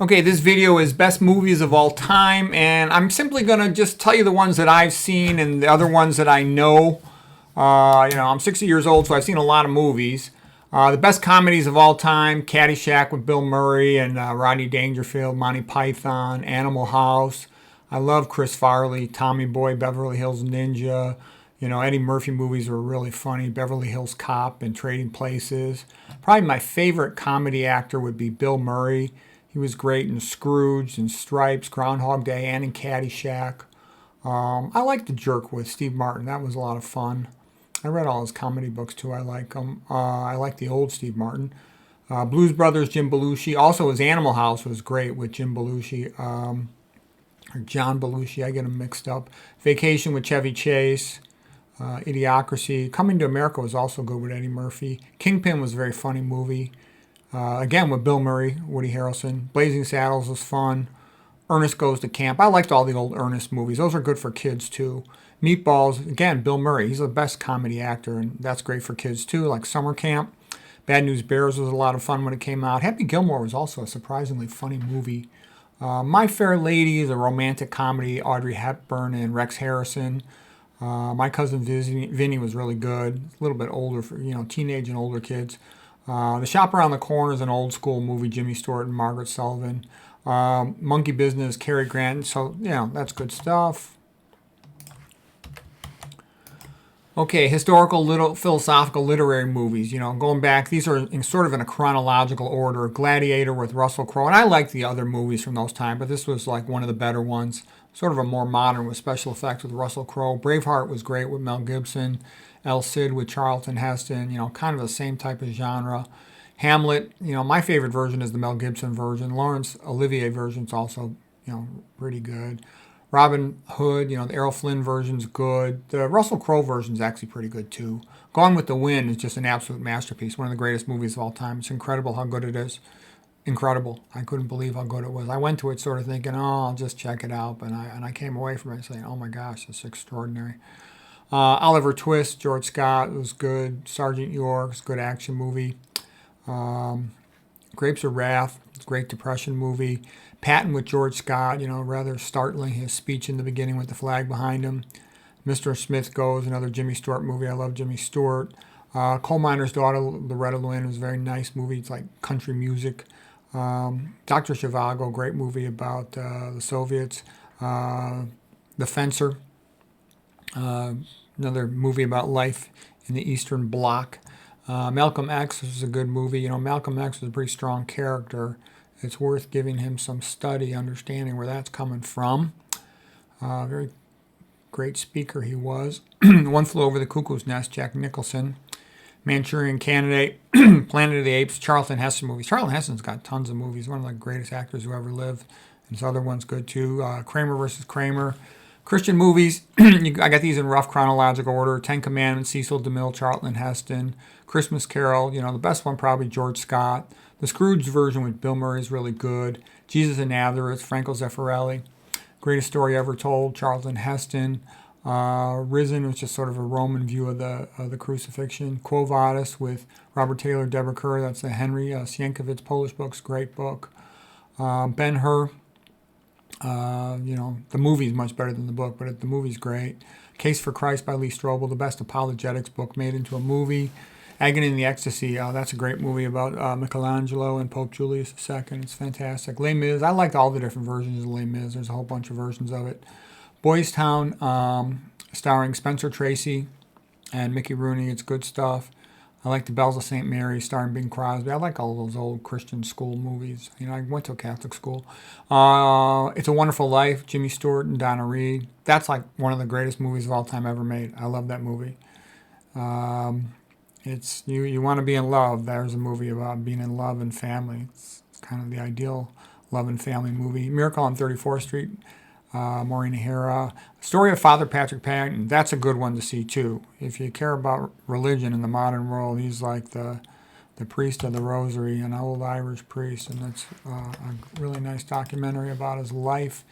Okay, this video is best movies of all time, and I'm simply going to just tell you the ones that I've seen and the other ones that I know. I'm 60 years old, so I've seen a lot of movies. The best comedies of all time: Caddyshack with Bill Murray and Rodney Dangerfield, Monty Python, Animal House. I love Chris Farley, Tommy Boy, Beverly Hills Ninja. Eddie Murphy movies were really funny. Beverly Hills Cop and Trading Places. Probably my favorite comedy actor would be Bill Murray. He was great in Scrooge and Stripes, Groundhog Day, and in Caddyshack. I like The Jerk with Steve Martin. That was a lot of fun. I read all his comedy books too. I like them. I like the old Steve Martin. Blues Brothers, Jim Belushi. Also, his Animal House was great with Jim Belushi. Or John Belushi, I get them mixed up. Vacation with Chevy Chase. Idiocracy. Coming to America was also good with Eddie Murphy. Kingpin was a very funny movie. Again, with Bill Murray, Woody Harrelson. Blazing Saddles was fun. Ernest Goes to Camp. I liked all the old Ernest movies. Those are good for kids, too. Meatballs, again, Bill Murray. He's the best comedy actor, and that's great for kids, too, like Summer Camp. Bad News Bears was a lot of fun when it came out. Happy Gilmore was also a surprisingly funny movie. My Fair Lady is a romantic comedy. Audrey Hepburn and Rex Harrison. My Cousin Vinny was really good. A little bit older for, teenage and older kids. The Shop Around the Corner is an old school movie, Jimmy Stewart and Margaret Sullivan. Monkey Business, Cary Grant. So, that's good stuff. Okay, historical, philosophical, literary movies. Going back, these are sort of in a chronological order. Gladiator with Russell Crowe. And I like the other movies from those times, but this was like one of the better ones. Sort of a more modern with special effects with Russell Crowe. Braveheart was great with Mel Gibson. El Cid with Charlton Heston, kind of the same type of genre. Hamlet, my favorite version is the Mel Gibson version. Laurence Olivier version's also, pretty good. Robin Hood, the Errol Flynn version's good. The Russell Crowe version's actually pretty good too. Gone with the Wind is just an absolute masterpiece. One of the greatest movies of all time. It's incredible how good it is. Incredible. I couldn't believe how good it was. I went to it sort of thinking, I'll just check it out. And I came away from it saying, oh my gosh, it's extraordinary. Oliver Twist, George Scott was good. Sergeant York was a good action movie. Grapes of Wrath, Great Depression movie. Patton with George Scott, rather startling, his speech in the beginning with the flag behind him. Mr. Smith Goes, another Jimmy Stewart movie. I love Jimmy Stewart. Coal Miner's Daughter, Loretta Lynn was a very nice movie. It's like country music. Dr. Zhivago, great movie about the Soviets. The Fencer, another movie about life in the Eastern Bloc. Malcolm X was a good movie. Malcolm X was a pretty strong character. It's worth giving him some study, understanding where that's coming from. Very great speaker he was. One Flew Over the Cuckoo's Nest, Jack Nicholson. Manchurian Candidate, Planet of the Apes, Charlton Heston movies. Charlton Heston's got tons of movies. One of the greatest actors who ever lived. And his other one's good too. Kramer versus Kramer. Christian movies, I got these in rough chronological order. Ten Commandments, Cecil DeMille, Charlton Heston. Christmas Carol, the best one probably George Scott. The Scrooge version with Bill Murray is really good. Jesus of Nazareth, Franco Zeffirelli. Greatest Story Ever Told, Charlton Heston. Risen, which is sort of a Roman view of the crucifixion. Quo Vadis with Robert Taylor, Deborah Kerr. That's the Henry Sienkiewicz Polish books. Great book. Ben-Hur. The movie's much better than the book, but the movie's great. Case for Christ by Lee Strobel, the best apologetics book made into a movie. Agony and the Ecstasy, that's a great movie about Michelangelo and Pope Julius II. It's fantastic. Les Mis, I liked all the different versions of Les Mis. There's a whole bunch of versions of it. Boys Town, starring Spencer Tracy and Mickey Rooney. It's good stuff. I like The Bells of St. Mary, starring Bing Crosby. I like all those old Christian school movies. I went to a Catholic school. It's a Wonderful Life, Jimmy Stewart and Donna Reed. That's like one of the greatest movies of all time ever made. I love that movie. It's you want to be in love. There's a movie about being in love and family. It's kind of the ideal love and family movie. Miracle on 34th Street, Maureen O'Hara. Story of Father Patrick Patton. That's a good one to see too. If you care about religion in the modern world, he's like the priest of the rosary, an old Irish priest, and it's a really nice documentary about his life.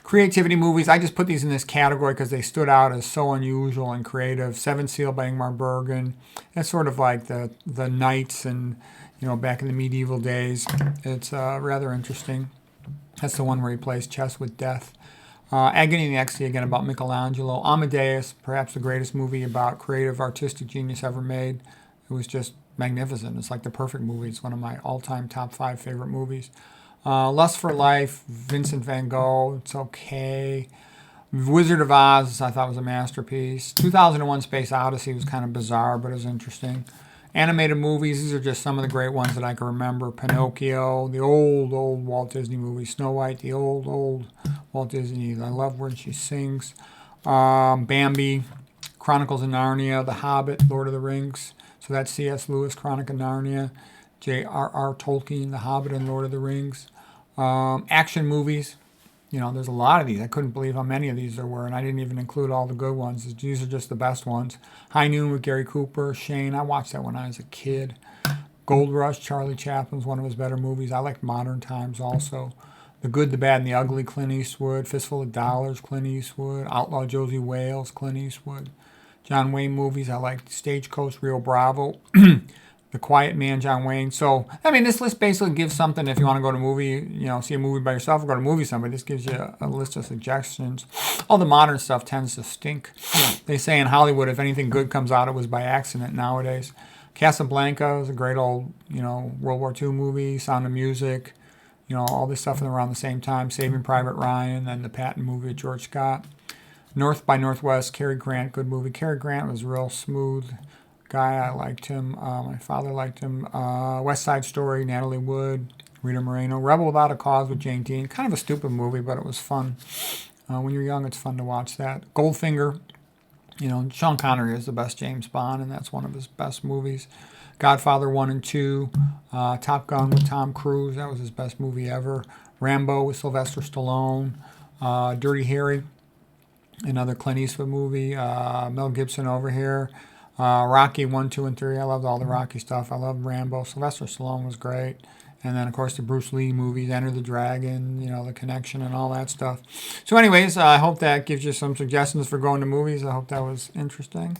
Creativity movies, I just put these in this category because they stood out as so unusual and creative. Seven Seal by Ingmar Bergman. That's sort of like the knights and, back in the medieval days. It's rather interesting. That's the one where he plays chess with death. Agony and the Ecstasy, again, about Michelangelo. Amadeus, perhaps the greatest movie about creative, artistic genius ever made. It was just magnificent. It's like the perfect movie. It's one of my all-time top 5 favorite movies. Lust for Life, Vincent van Gogh, it's okay. Wizard of Oz, I thought was a masterpiece. 2001 Space Odyssey was kind of bizarre, but it was interesting. Animated movies, these are just some of the great ones that I can remember. Pinocchio, the old Walt Disney movies. Snow White, the old Walt Disney. I love when she sings. Bambi, Chronicles of Narnia, The Hobbit, Lord of the Rings. So that's C.S. Lewis, Chronicle of Narnia. J.R.R. Tolkien, The Hobbit and Lord of the Rings. Action movies. You know, there's a lot of these. I couldn't believe how many of these there were, and I didn't even include all the good ones. These are just the best ones. High Noon with Gary Cooper, Shane. I watched that when I was a kid. Gold Rush, Charlie Chaplin's one of his better movies. I like Modern Times also. The Good, the Bad, and the Ugly, Clint Eastwood. Fistful of Dollars, Clint Eastwood. Outlaw Josie Wales, Clint Eastwood. John Wayne movies. I like Stagecoach, Rio Bravo. The Quiet Man, John Wayne. So, I mean, this list basically gives something if you want to go to a movie, you know, see a movie by yourself or go to a movie somebody. This gives you a list of suggestions. All the modern stuff tends to stink. They say in Hollywood, if anything good comes out, it was by accident nowadays. Casablanca is a great old, you know, World War II movie. Sound of Music, you know, all this stuff around the same time. Saving Private Ryan, then the Patton movie with George Scott. North by Northwest, Cary Grant, good movie. Cary Grant was real smooth guy. I liked him. My father liked him. West Side Story, Natalie Wood, Rita Moreno. Rebel Without a Cause with Jane Dean. Kind of a stupid movie, but it was fun. When you're young, it's fun to watch that. Goldfinger. You know, Sean Connery is the best James Bond, and that's one of his best movies. Godfather 1 and 2. Top Gun with Tom Cruise. That was his best movie ever. Rambo with Sylvester Stallone. Dirty Harry. Another Clint Eastwood movie. Mel Gibson over here. Rocky 1, 2, and 3. I loved all the Rocky stuff. I loved Rambo. Sylvester Stallone was great. And then, of course, the Bruce Lee movies, Enter the Dragon, you know, The Connection and all that stuff. So anyways, I hope that gives you some suggestions for going to movies. I hope that was interesting.